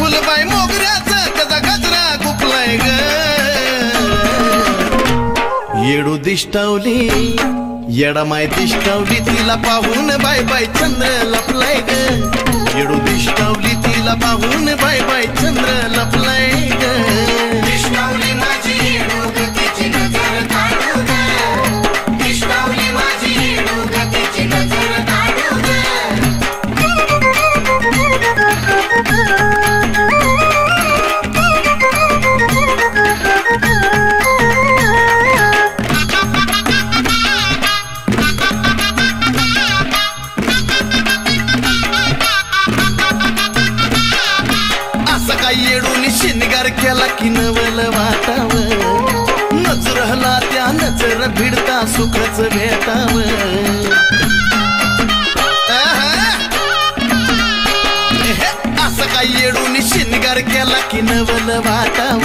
फुलबाई मोगऱ्याचा त्याचा गजरा गुपलाय ग येडू दिष्टावली येडामाय दिष्टावली तिला पाहून बाय बाय चंद्र लपलाय ग येडू दिष्टावली तिला पाहून बाय बाय चंद्र लपलाय ग दिष्टावली माझी येडू ग तिची नजर काढू ग दिष्टावली माझी येडू ग तिची नजर काढू ग येडून शिनगार केला की नवल वाटाव नजरला त्या नजर भिडता सुखच भेटाव असं काय येडून शिनगार केला की नवल वाटाव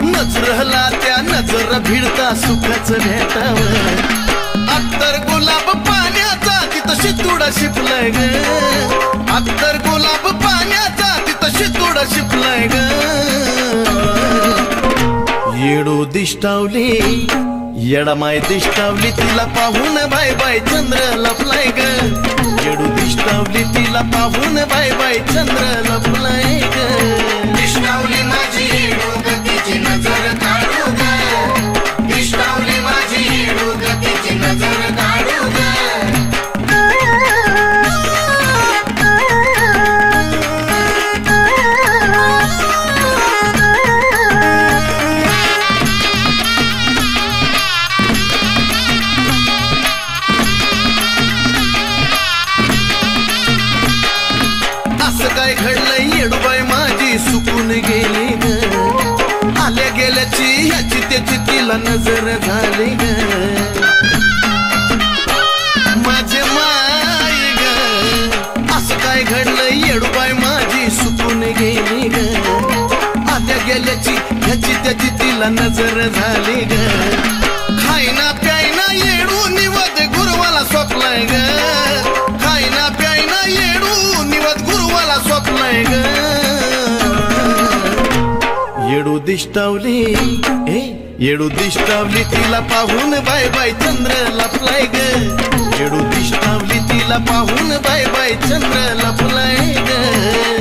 नजरला त्या नजर भिडता सुखच भेटाव अत्तर गुलाब पाण्याचा तिथं शितुडा शिपलाय ग अत्तर गुलाब पाण्याचा शितोडा शिपलाय ग येडू दिष्टावली येडामाय दिष्टावली तिला पाहून बाय बाय चंद्र लपलाय ग येडू दिष्टावली तिला पाहून बाय बाय चंद्र लपलाय ग दिष्टावली माझी येडू ग तिची नजर काढू ग दिष्टावली माझी येडू ग तिची नजर काढू ग काय घडलंय येडूबाई माझी सुकून गेली ग आल्या गेल्याची ह्याची त्याची तिला नजर झाली ग माझे माय ग असं काय घडलंय येडूबाई माझी सुकून गेली ग आल्या गेल्याची ह्याची त्याची तिला नजर झाली ग खायना प्यायना येडू निवद गुरुवाला सोपलाय ग खायना प्यायना येडू निवद गुरुवाला सोपलाय ग येडू दिष्टावली येडू दिष्टावली तिला पाहून बाय बाय चंद्र लपलाय ग येडू दिष्टावली तिला पाहून बाय बाय चंद्र लपलाय ग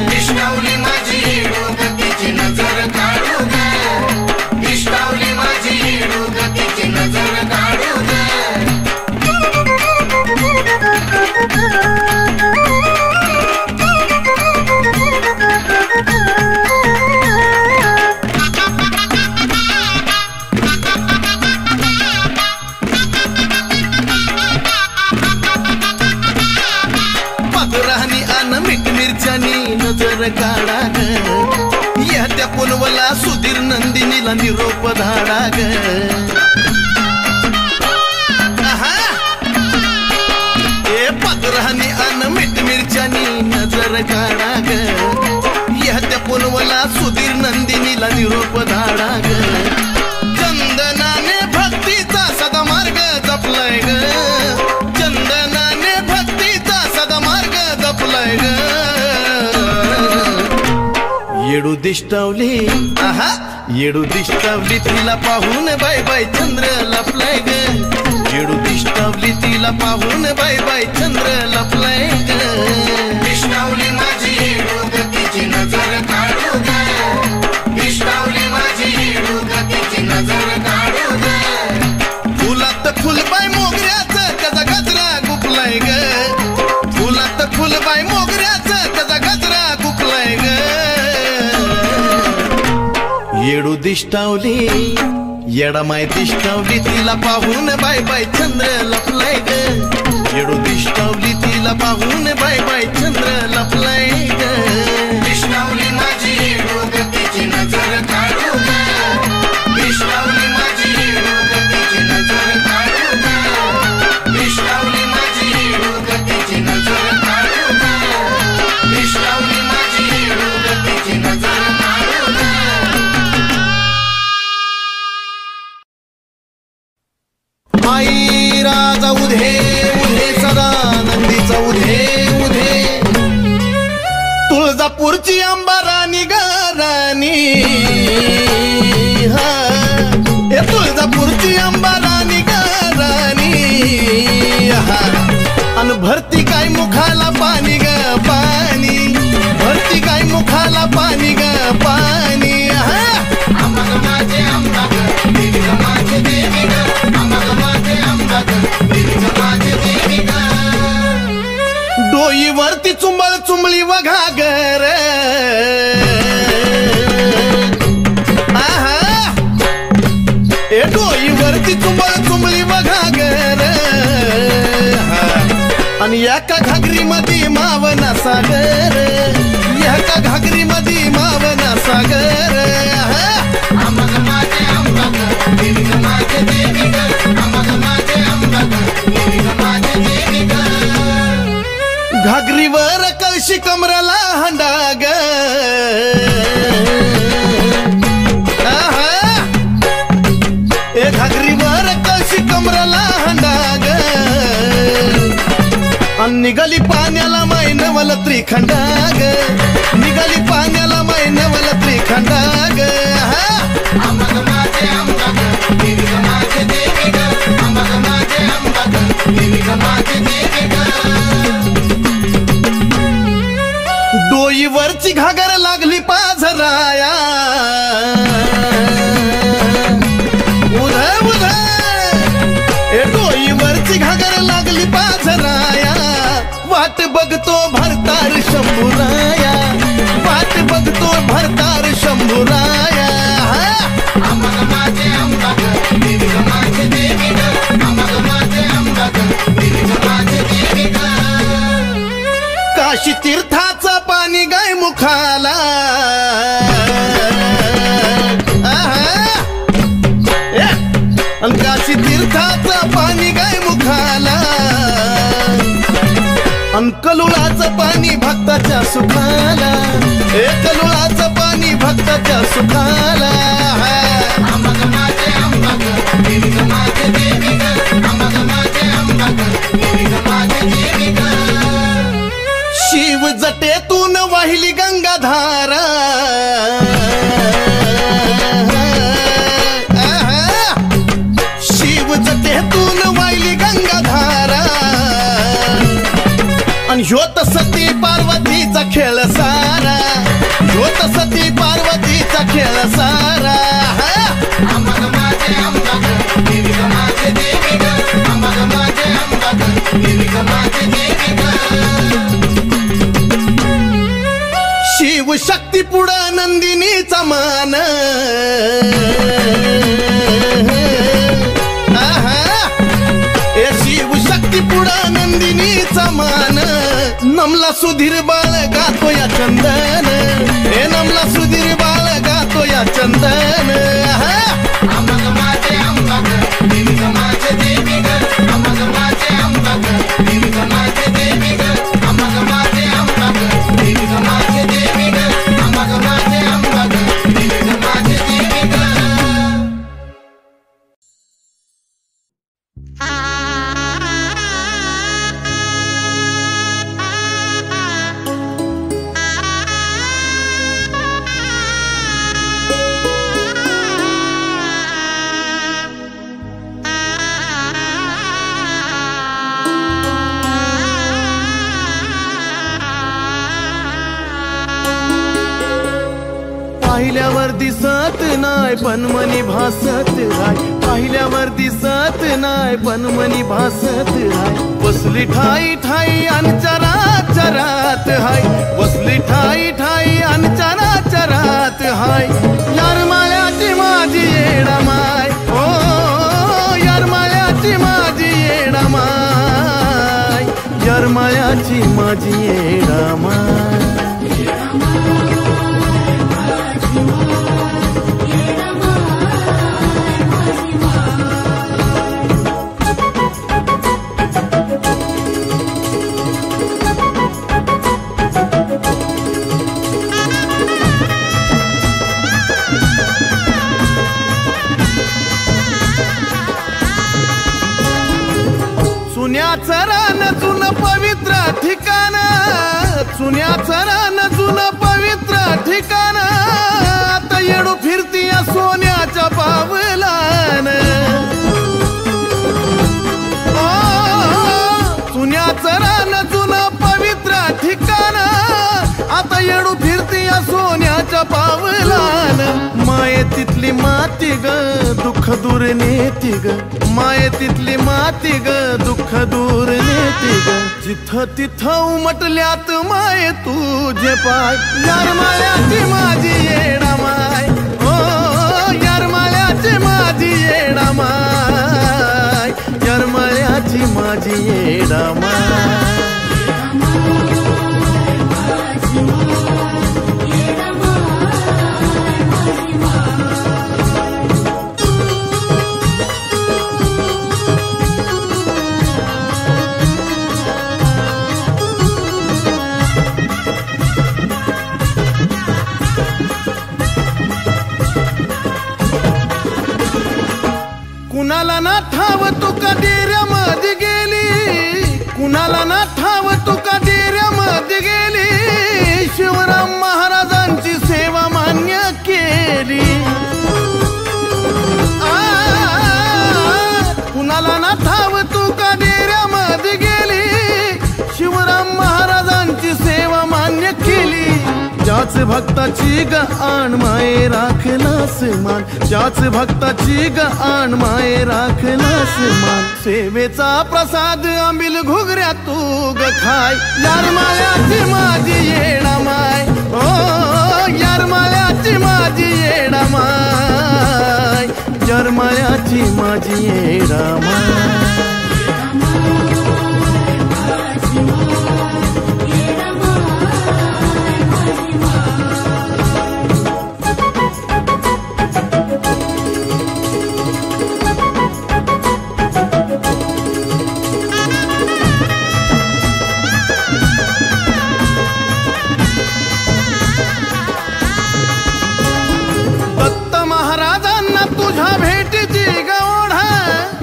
दिष्टावली माझी येडू ग तिची नजर काढू ग दिष्टावली माझी येडू ग तिची नजर काढू ग पदरानी अन मीठ मिरच्यानी नजर काढा ग या त्या पुलवला सुधीर नंदिनीला निरोप धाडा ग पदरानी अन मीठ मिरच्यानी नजर काढा ग या त्या पुलवला सुधीर नंदिनीला निरोप धाडा ग चंदनाने भक्तीचा सदा मार्ग जपलाय ग चंदनाने भक्तीचा सदा मार्ग जपलाय ग येडू दिष्टावली येडू दिष्टावली तिला पाहून बाय बाय चंद्र लपलाय ग येडू दिष्टावली तिला पाहून बाय बाय चंद्र लपलाय ग दिष्टावली माझी येडू ग तिची नजर काढू ग दिष्टावली माझी येडू ग तिची नजर काढू ग फुलात फुलबाई मोगऱ्याचा त्याचा गजरा गुपलाय ग फुलात फुलबाई मोगऱ्याचा त्याचा गजरा गुपलाय ग येडू दिष्टावली येडामाय दिष्टावली तिला पाहून बाय बाय चंद्र लपलाय ग येडू दिष्टावली तिला पाहून बाय बाय चंद्र लपलाय ग दिष्टावली माझी येडू ग तिची नजर काढू ग दिष्टावली माझी येडू ग तिची नजर काढू ग दिष्टावली माझी येडू ग तिची नजर काढू ग दिष्टावली माझी येडू ग तिची नजर काढू ग आई राजा उधे उधे सदा नंदीचा उधे उधे तुळजापूरची अंबाराणी हा ए तुळजापूरची अंबा राणी ग राणी हा अन भरती काय मुखाला पाणी ग पाणी भरती काय मुखाला पाणी ग पाणी हा अंबा माझे अंबा ग देवी ग माझे देवी ग अंबा माझे अंबा ग देवी ग माझे देवी ग डोईवरती चुंबळ चुंबळी वघागर ए डोईवरती चुंबळ चुंबळी वघागर आणि एका घागरी मध्ये मावना सागर एका घागरी मध्ये मावना सागर अंबा माझे अंबा ग देवी ग माझे देवी ग अंबा माझे अंबा ग देवी ग माझे देवी ग घागरीवर कळशी कमराला हंडाग ए घागरीवर कळशी कमराला हंडाग निघाली पाण्याला मैनवल त्रिखंडाग निघाली पाण्याला मैनवल त्रिखंडाग अंबा माझे अंबा ग देवी ग माझे देवी ग अंबा माझे अंबा ग देवी ग माझे देवी ग डोईवरची घागर लागली पाझराया उधळ उधळ ए डोईवरची घागर लागली पाझराया वाट बघतो भरतार शंभूराया वाट बघतो भरतार शंभूराया अंबा माझे अंबा ग देवी ग माझे देवी ग अंबा माझे अंबा ग देवी ग माझे देवी ग काशी तीर्थाचं पाणी गाय मुखाला काशी तीर्थाचं पाणी गाय मुखाला अन कलुळाचं पाणी भक्ताच्या सुखाला ए कलुळाचं पाणी भक्ताच्या सुखाला अंबा माझे अंबा ग देवी ग माझे देवी ग अंबा माझे अंबा ग देवी ग माझे देवी ग शिव जटेतून वाहिली गंगाधारा शिव जटेतून वाहिली गंगाधारा आणि ह्योत सती पार्वतीचा खेळ सारा ह्योत सती पार्वतीचा खेळ सारा अंबा माझे अंबा ग देवी ग माझे देवी ग अंबा माझे अंबा ग देवी ग माझे देवी ग शिव शक्ती पुढं नंदिनीचा मान ए शिव शक्ती पुढं नंदिनीचा मान नमला सुधीर बाळ गातो या चंदन ए नमला सुधीर बाळ गातो या चंदन अंबा माझे अंबा ग देवी ग माझे देवी ग अंबा माझे अंबा ग देवी ग माझे देवी ग अंबा माझे अंबा ग देवी ग माझे देवी ग अंबा माझे अंबा ग देवी ग माझे देवी ग पाहिल्यावर दिसत नाय पण मनी भासत राय पाहिल्यावर दिसत नाय पण मनी भासत राय बसली ठाई ठाई अनचरा चरात हाय बसली ठाई ठाई अनचरा चरात हाय यार मायाची माझी येडा माय ओ यार मायाची माझी येडा माय यार मायाची माझी येडा माय चुन्याचं रान जुनं पवित्र ठिकाण चुन्याचं रान जुनं पवित्र ठिकाण पावलान सुन्याचं रान जुनं पवित्र ठिकाण आता येडू फिरती या सोन्याच्या पावलान मायेतीतली माती ग दुःख दूर नेती ग मायेतीतली माती ग दुःख दूर नेती ग जिथं तिथं उमटल्यात माये तुझे पाय यार मायाची माझी येडा माय ओ यार मायाची माझी येडा माय यार मायाची माझी येडा माय कुणाला ना ठाव तू का डेऱ्यामध्ये गेली कुणाला ना ठाव तू का डेऱ्यामध्ये गेली शिवराम महाराजांची सेवा मान्य केली कुणाला ना ठाव तू का डेऱ्यामध्ये गेली शिवराम महाराजांची सेवा मान्य केली ज्याच भक्ताची ग आण माये राखलास मान ज्याच भक्ताची ग आण माये राखलास मान सेवेचा प्रसाद आंबील घुगऱ्या तू ग खाय यार मायाची माझी येडा माय ओ यार मायाची माझी येडा माय यार मायाची माझी येडा माय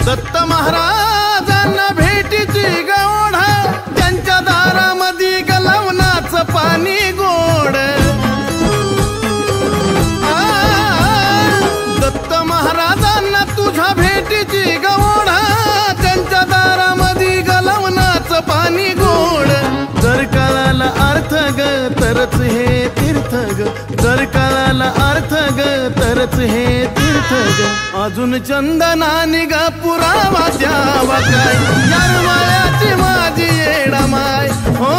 दत्त महाराजांना भेटीची गवढा त्यांच्या दारामध्ये गलवनाचं पाणी गोड दत्त महाराजांना तुझ्या भेटीची गवढा त्यांच्या दारामध्ये गलवनाचं पाणी गोड जर कळाला अर्थ ग तरच हे तीर्थ ग जर कळाला अर्थ ग तरच हे तीर्थ ग अजून चंदनाने ग पुरावा द्यावा काय यार मायाची माझी येडा माय हो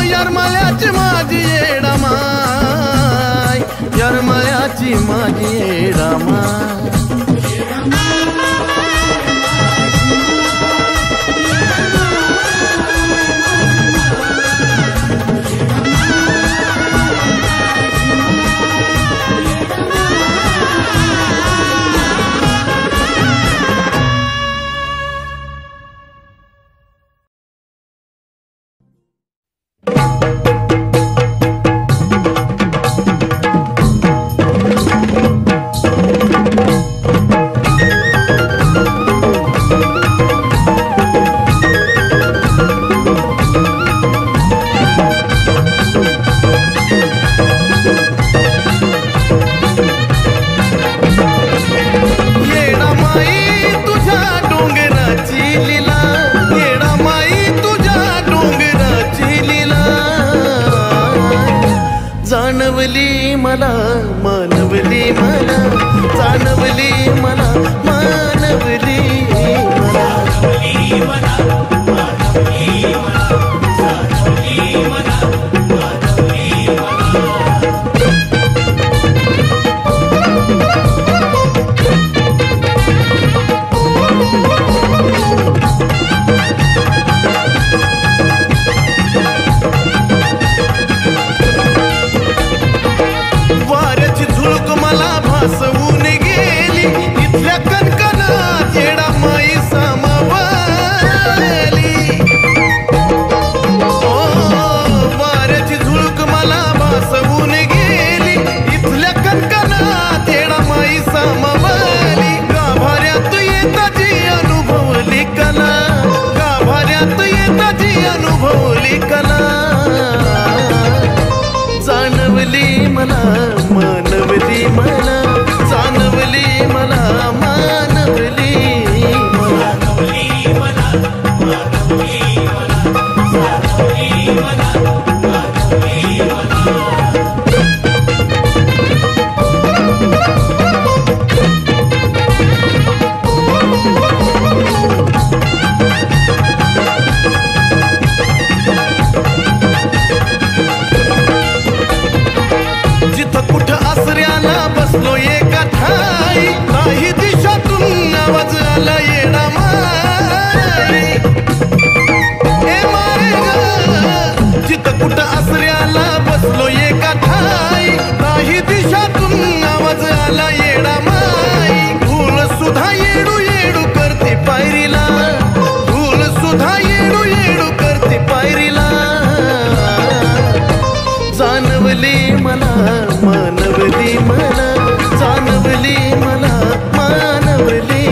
यार मायाची माझी येडा माय यार मायाची माझी येडा माय जाणवली मला मानवली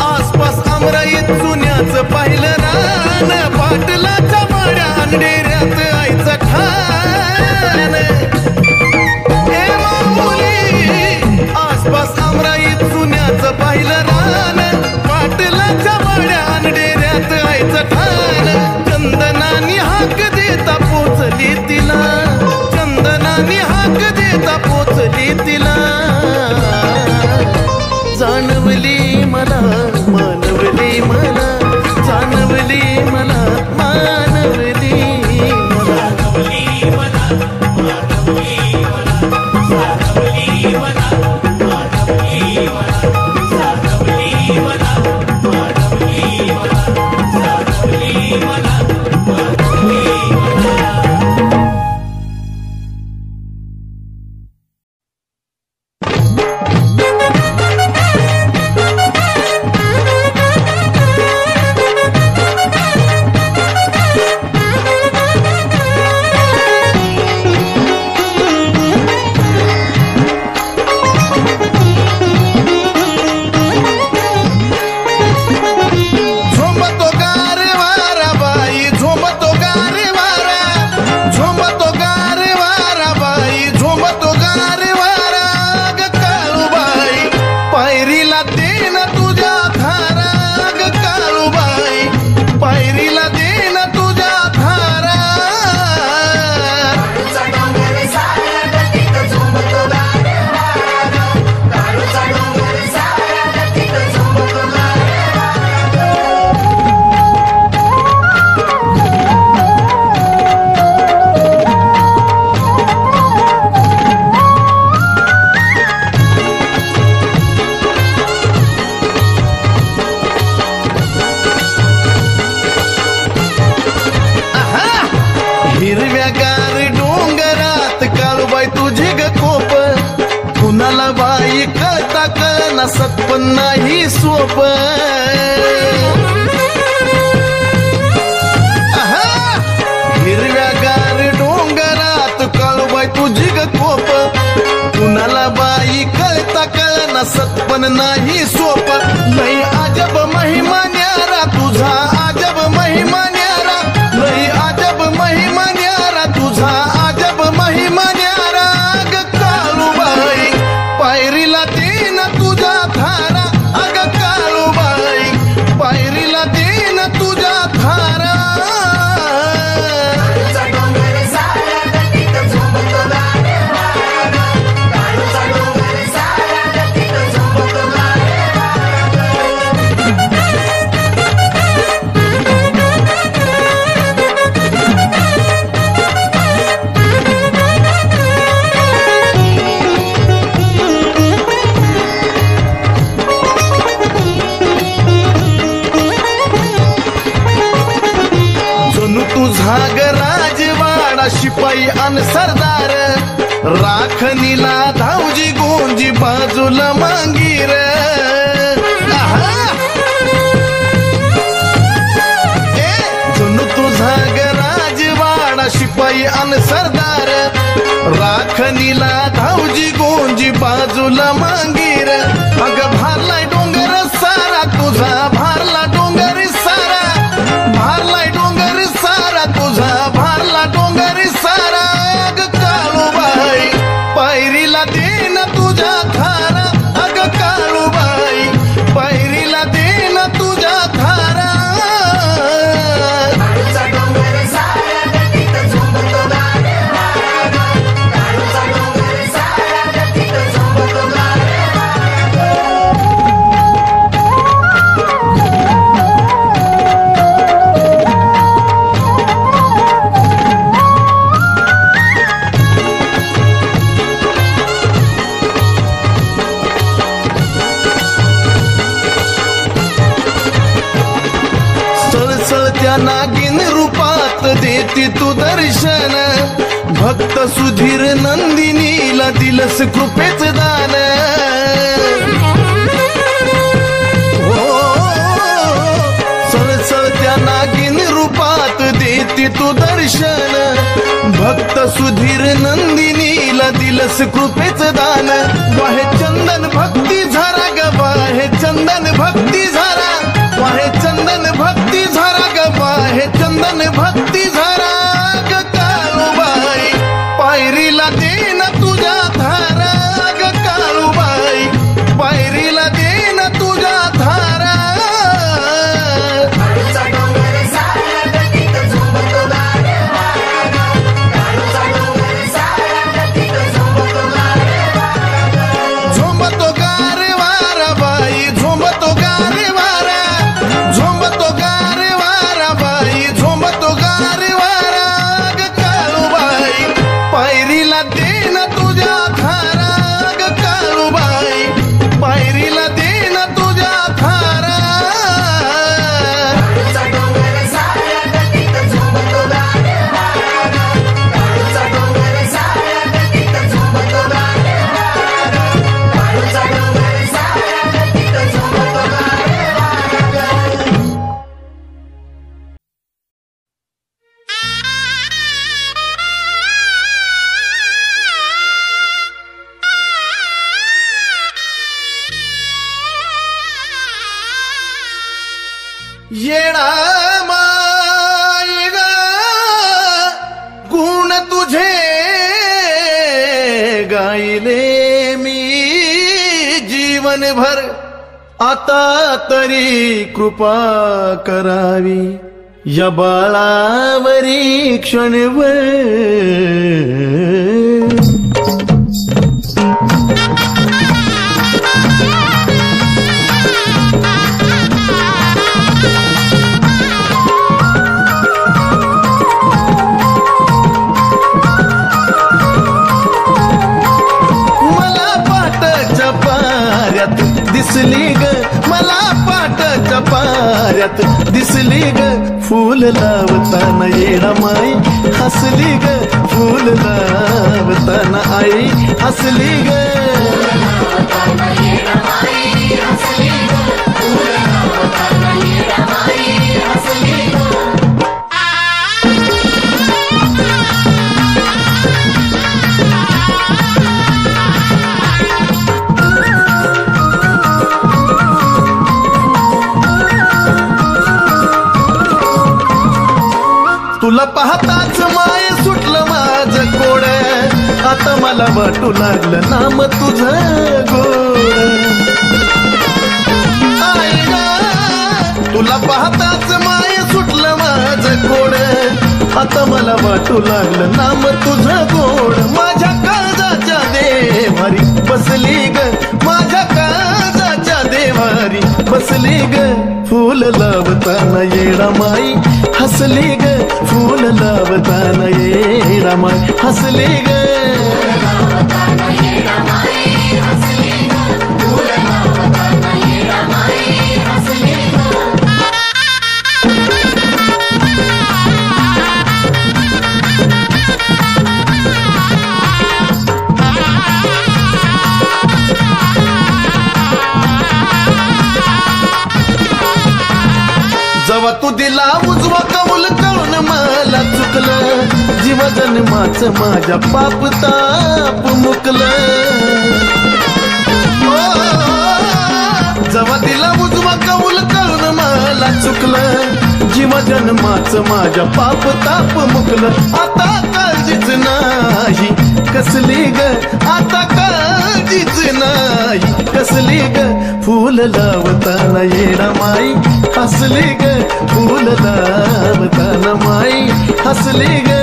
आसपास आमराईत जुन्याचं पाहिलं रान पाटलाच्या माड्या अंडेऱ्यात आईचं ठाण ए माऊली आसपास आमराईत जुन्याचं पाहिलं रान पाटलाच्या माड्या अंडेऱ्यात आईचं ठाण चंदनानी हाक देता पोचली तिला चंदनानी हाक देता पोचली तिला जाणवली मला मानवली मला जाणवली मला मानवली हिरव्यागार डोंगरात काळूबाई तुझे ग कोप कुणाला बाई कळता कळना सत्पन नाही सोप हिरव्यागार डोंगरात काळूबाई तुझे ग कोप कुणाला बाई कळता कळना सत्पन नाही सोप लई अजब महिमा न्यारा तुझा अजब महिमा न्यारा लई अजब महिमा न्यारा तुझा अजब महिमा न्यारा ग काळूबाई पायरीला देन तुझा थारा अग काळूबाई पायरीला देन तुझा थारा तुझा ग राजवाडा शिपाई अन सरदार राखणीला धावजी गोंजी बाजूला मांगीर जणू तुझा ग राजवाडा शिपाई अन सरदार राखणीला धावजी गोंजी बाजूला मांगीर अग भारलाय डोंगर सारा तुझा भारला डोंगर सारा भारलाय डोंगर सारा तुझा भारला डोंगर सारा अग काळूबाई पायरीला देन तुझा थारा अग काळूबाई पायरीला देन तुझा थारा डोंगर सारा सळसळत्या नागिन रूपात देती तू दर्शन, भक्त सुधीर नंदिनीला दिलस कृपेच दान. हो सळसळत्या नागिन रूपात देती तू दर्शन, भक्त सुधीर नंदिनीला दिलस कृपेच दान. वाहे चंदन भक्ती झरा ग वाहे चंदन भक्ती झरा, वाहे चंदन भक्ती झरा ग वाहे चंदन भक्ती झरा ग काळूबाई, पायरीला दे ना तुझ्या धारा ग काळूबाई, पायरीला दे ना तुझ्या धारा. झोंबतो गारे वारा बाई, झोंबतो गारे वारा, झोंबतो गारे वारा बाई, झोंबतो गारे वारा ग काळूबाई, पायरीला दे ना तुझ्या धारा ग काळूबाई, पायरीला दे ना तुझ्या धारा. येडा माय ग गुण तुझे गायले मी जीवनभर, आता तरी कृपा करावी या बाळावरी क्षणभर. दिसली ग मला पाटाच्या पाऱ्यात, दिसली ग फूल लावताना येडा माई, हसली ग फूल लावताना आई, हसली ग. तुला पाहताच माय सुटलं माझं गोड, आता मला वाटू लागलं नाम तुझं गोड. आई ग तुला पाहताच माय सुटलं माझं गोड, आता मला वाटू लागलं नाम तुझं गोड. माझ्या काळजाच्या देवारी बसली ग, माझ्या काळजाच्या देवारी बसली ग फूल लावताना येडा माई, हसली ग फूल लावताना येडा माई, हसली ग. जेव्हा तू दिला उजवा कौल कळून मला चुकलं, जीव जन्माचं माझ्या पाप ताप मुकलं. जेव्हा दिला उजवा कौल कळून मला चुकलं, जीव जन्माचं माझ्या पाप ताप मुकलं. आता काळजीच नाही कसली ग, आता काळजीच नाही कसली ग फूल लावताना येडा माई, हसली ग फूल लावताना माई, हसली ग.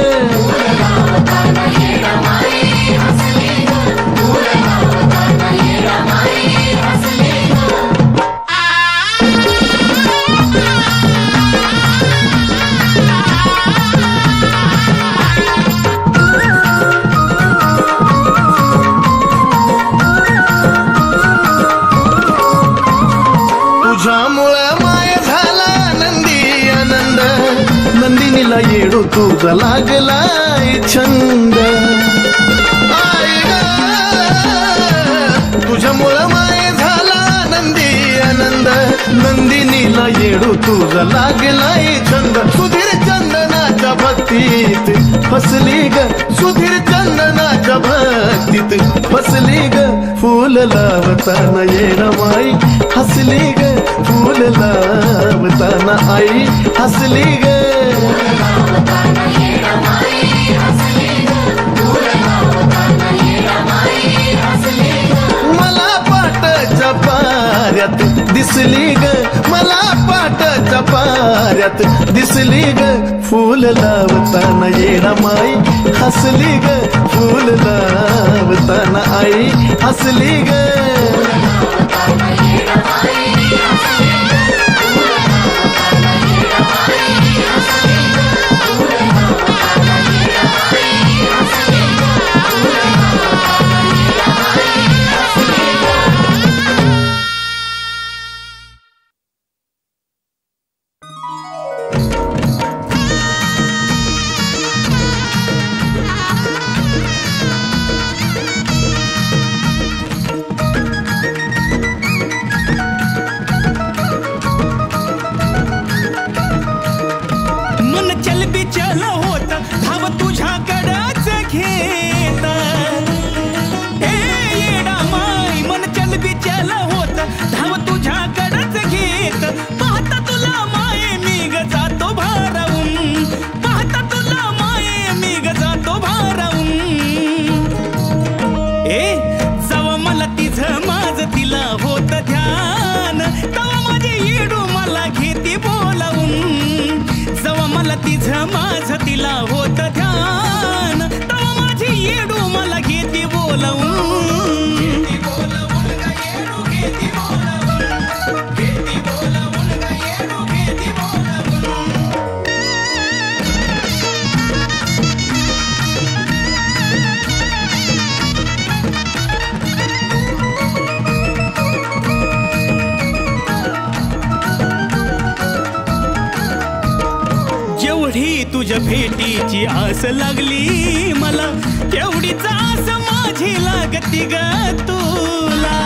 तुझ्यामुळं माय झाला नंदी नंदिनीला येडू तुझा लागलाय छंद आई ग तुझ्यामुळं माय झाला नंदी आनंद नंदिनीला येडू तुझा लागलाय छंद सुधीर चंदनाच्या भक्तीत फसली ग सुधीर चंदनाच्या भक्तीत फसली ग फूल लावताना येडमाई हसली ग फूल लावताना आई हसली ग मला पाटाच्या पाऱ्यात दिसली ग मला पाटाच्या पाऱ्यात दिसली ग फूल लावताना येडमाई हसली ग फूल लावताना आई हसली ग तुझ्या भेटीची आस लागली मला तेवढीच आस माझी लागती ग तुला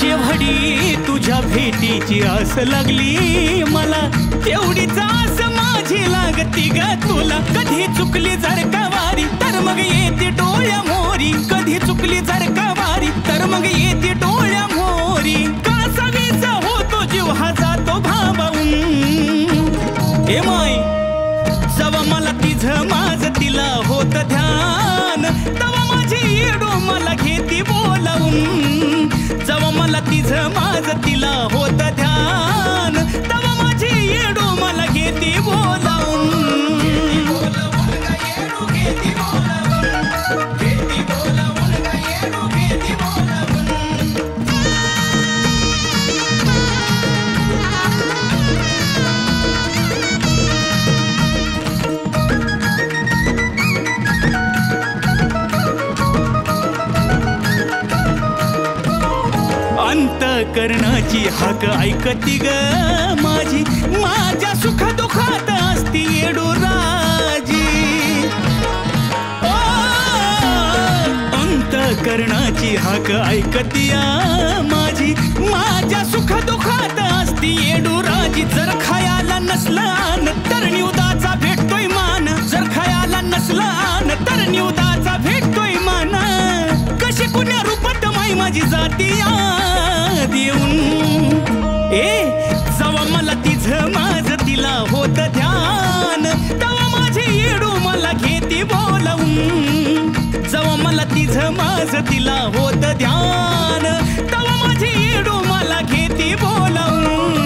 जेवढी तुझ्या भेटीची आस लागली मला तेवढीच आस माझी लागती ग तुला कधी चुकली जर का वारी तर मग येते डोळ्या मोरी कधी चुकली जर का वारी तर मग येते डोळ्या मोरी कासावीचा होतो जीव हा जातो भावाहून ए माय जवा मला तिझं माझं तिला होत ध्यान तवा माझी येडो मला घेती बोलावून जवा मला तिझं माझं तिला होत ध्यान तवा माझी येडो मला घेती बोलावून अंतकरणाची हाक ऐकती ग माझी माझ्या सुख दुःखात असती येडू राजी अंतकरणाची हाक ऐकती माझी माझ्या सुख दुःखात असती येडू राजी जर खायाला नसलान तर निवदाचा भेटतोय मान जर खायाला नसलान तर निवदाचा भेटतोय मान कशी कुण्या रूपात माई माझी जाती देऊन ए जवा मला तिझं माझं तिला होत ध्यान तवा माझी येडू मला घेती बोलावून जवा मला तिझं माझं तिला होत ध्यान तवा माझी येडू मला घेती बोलावून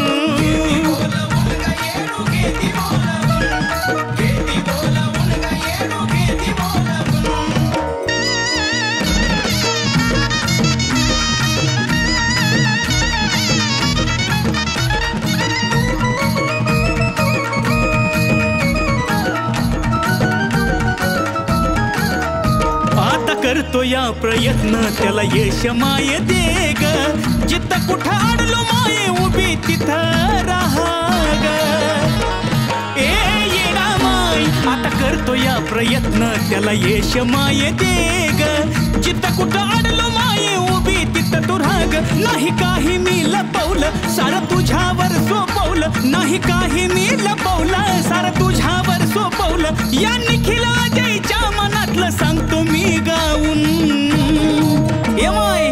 करतो या प्रयत्न त्याला यश माय दे ग जिथं कुठं अडलो माये उभी तिथं राहा ग करतो या प्रयत्न त्याला यश माये दे ग जिथं कुठं अडलो माये उभी तिथं तू राग नाही काही मी लपवलं सारं तुझ्यावर सोपवलं नाही काही मी लपवलं सारं तुझ्यावर सोपवलं या निखिल अजयच्या मनातलं सांगतो मी गाऊन ए माय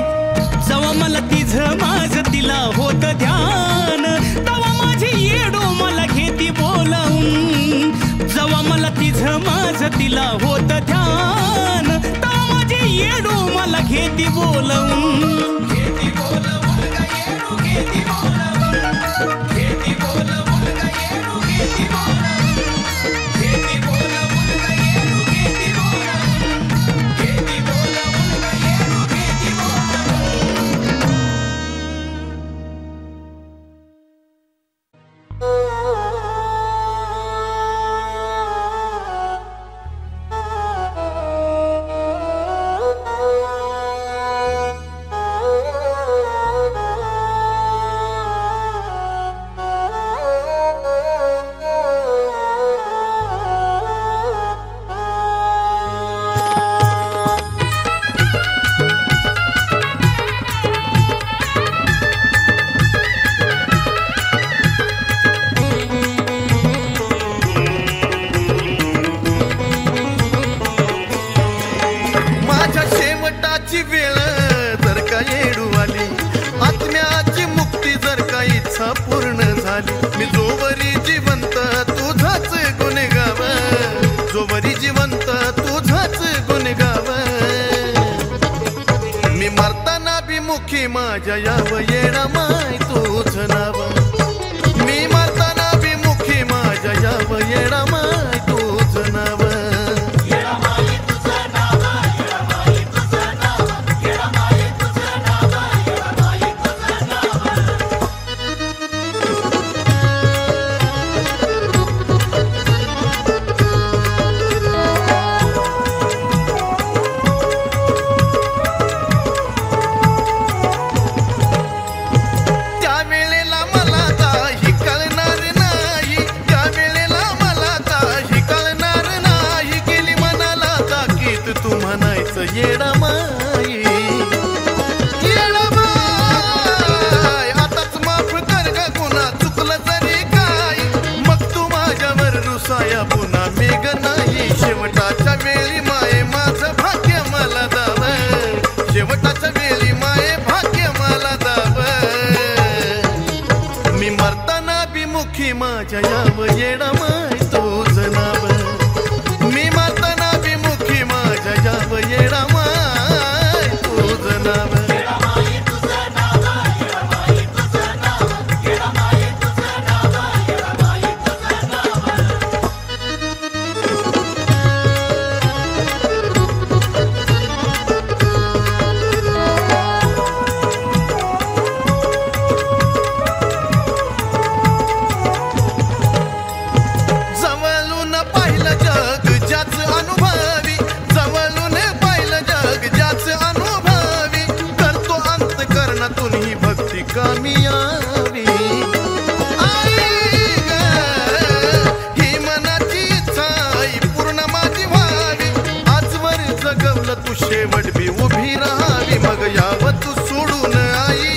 जवा मला तिझं माझं तिला होत ध्यान तवा माझी येडो मला घेती बोलावून जवा मला तिझं माझं तिला होत ध्यान तवा माझी येडो मला घेती बोलावून पूर्ण झाली मी जोवरी जिवंत तुझाच गुण गाव जोवरी जिवंत तुझाच गुण गाव मी मरताना बिमुखी माझ्या याव येणा माय तुझ नाव मी मरताना बिमुखी माझ्या याव येणा माय तुझ नाव येडा माई येडा माय आताच माफ कर ग गुन्हा चुकलं तरी काय मग तू माझ्यावर रुसाया पुन्हा मेघ नाही शेवटाच्या वेळी माये माझं भाग्य मला दाव शेवटाच्या वेळी माये भाग्य मला दाव मी मरताना बिमुखी माझ्या याव येडा माय तुझं नाव मी मरताना बिमुखी माझ्या याव येडा माय तुझं नाव जवळून पाहिलं जग ज्याच अनुभवी जवळून पाहिलं जग ज्याच अनुभवी करतो अंतकरणातून ही भक्ती कामी यावी आई ग ही मनाची इच्छा पूर्ण माझी व्हावी आजवर जगवलं तू शेवट बी उभी राहावी मग यावं तू सोडून आई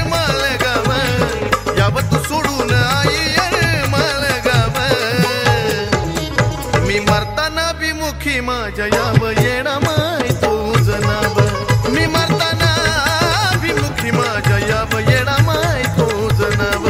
माळगाव यावं तू सोडून आई माळगाव मी मरताना बिमुखी माझ्या याव येणा माय तुझं नाव मी मरताना बिमुखी माझ्या याव येणा माय तुझं नाव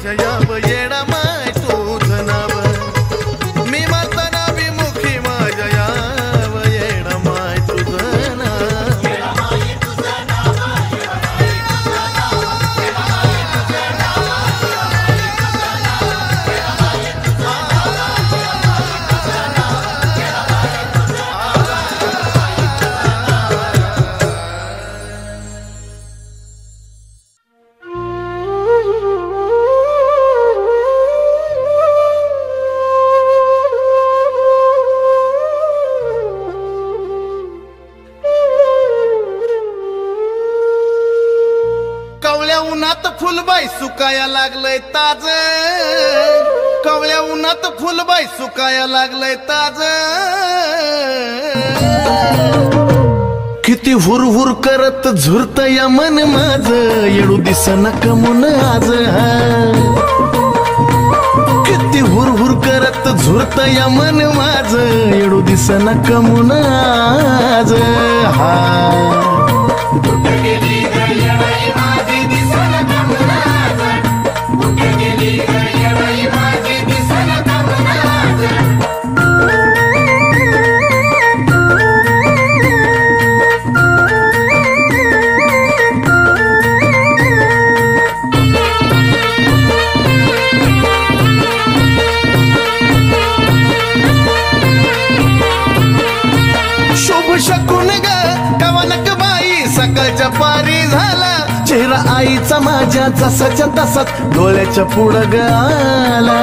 माझ्या याव येडा माय तुझं नाव मी मारताना विमुखी माझ्या याव येडा माय तुझं नाव उन्हात फुलबाई सुकाया लागलंय ताज कवळ्या उन्हात फुलबाई सुकाया लागलंय ताज किती हुरहुर करत झुरत या मन माझ येडू दिसना कमून आज किती हुरहुर करत झुरत या मन माझ येडू दिसना कमून आज हा शकून ग कवनक बाई सकाळच्या पारी झाला चेहरा आईचा माझ्या जसाच्या तसाच डोळ्याच्या पुढं ग आला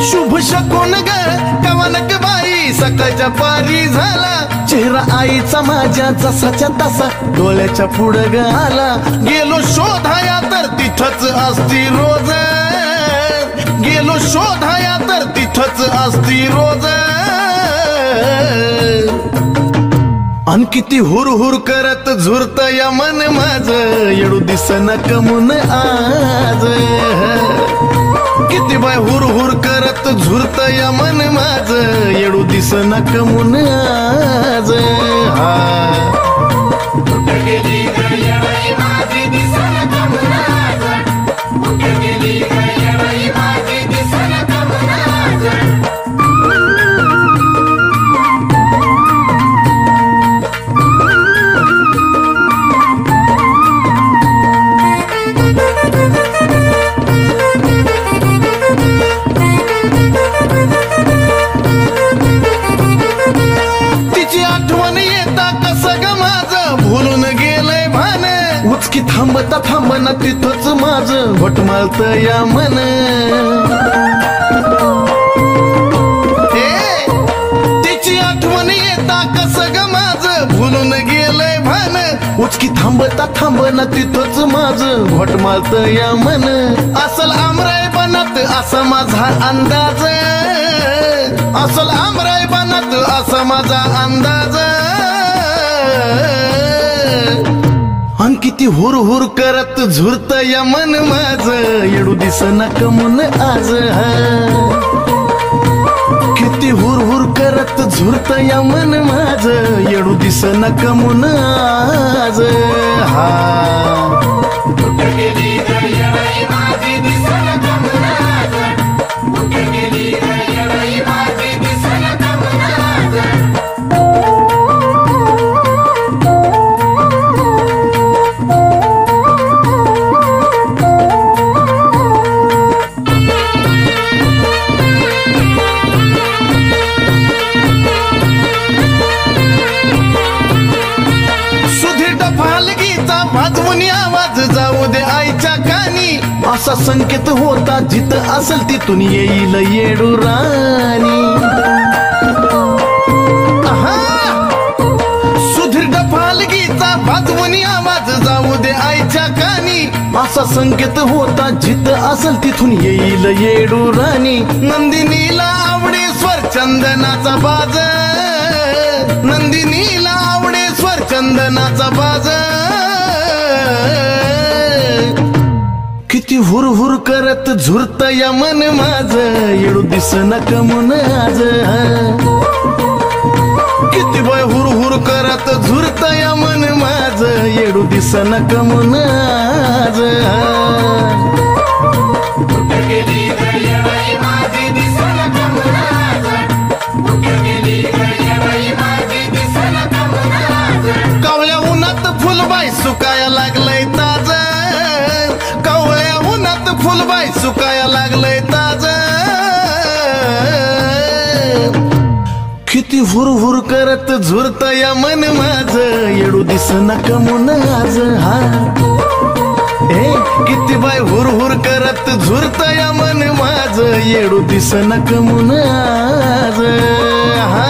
शुभ शकून ग कवनक बाई सकाळच्या पारी झाला चेहरा आईचा माझ्या जसाच्या तसा डोळ्याच्या पुढं ग आला गेलो शोधाया तर तिथंच असती रोज गेलो शोधाया तर तिथंच असती रोज अन किती हुरहुर करत झुरत या मन माझ येडू दिसना कमून आज किती बाय हुरहुर करत झुरत या मन माझ येडू दिसना कमून आज हा उचकी थांबता थांबना तिथंच माझं घोटमाळत या मन तिची आठवण येता कसं ग माझं भुलून गेलंय भान उचकी थांबता थांबना तिथंच माझं घोटमाळत या मन असल आमराय बनत असा माझा अंदाज असल आमराय बनत असा माझा अंदाज अन किती हुरहुर करत झुरत या मन माझ येडू दिसना कमून आज किती हुरहुर करत झुरत या मन माझ येडू दिसना कमून आज हा आवाज जाऊ दे आईच्या कानी असा संकेत होता जिथं असेल तिथून येईल येडू राणी सुधीर डफालगीचा वाजवून आवाज जाऊ दे आईच्या कानी असा संकेत होता जिथं असेल तिथून येईल येडू राणी नंदिनीला आवडे स्वर चंदनाचा बाज नंदिनीला आवडे स्वर चंदनाचा बाज किती हुरहुर करत झुरत या मन माझ येडू दिसना कमून आज किती बाय हुर हुर करत झुरत या मन माझ येडू दिसना कमून आज कुठं गेली ग येडाई माझी दिसेना कमून आज कुठं गेली ग येडाई माझी दिसेना कमून आज कावळ्या उन्हात फुलबाई सुकाया लागलंय ताज कावळ्या उन्हात फुलबाई सुकाया लागलंय ताज किती हुर हुर करत झुरत या मन माझ येडू दिसना कमून आज हा ए किती बाय हुर हुर करत झुरत या मन माझ येडू दिसना कमून आज हा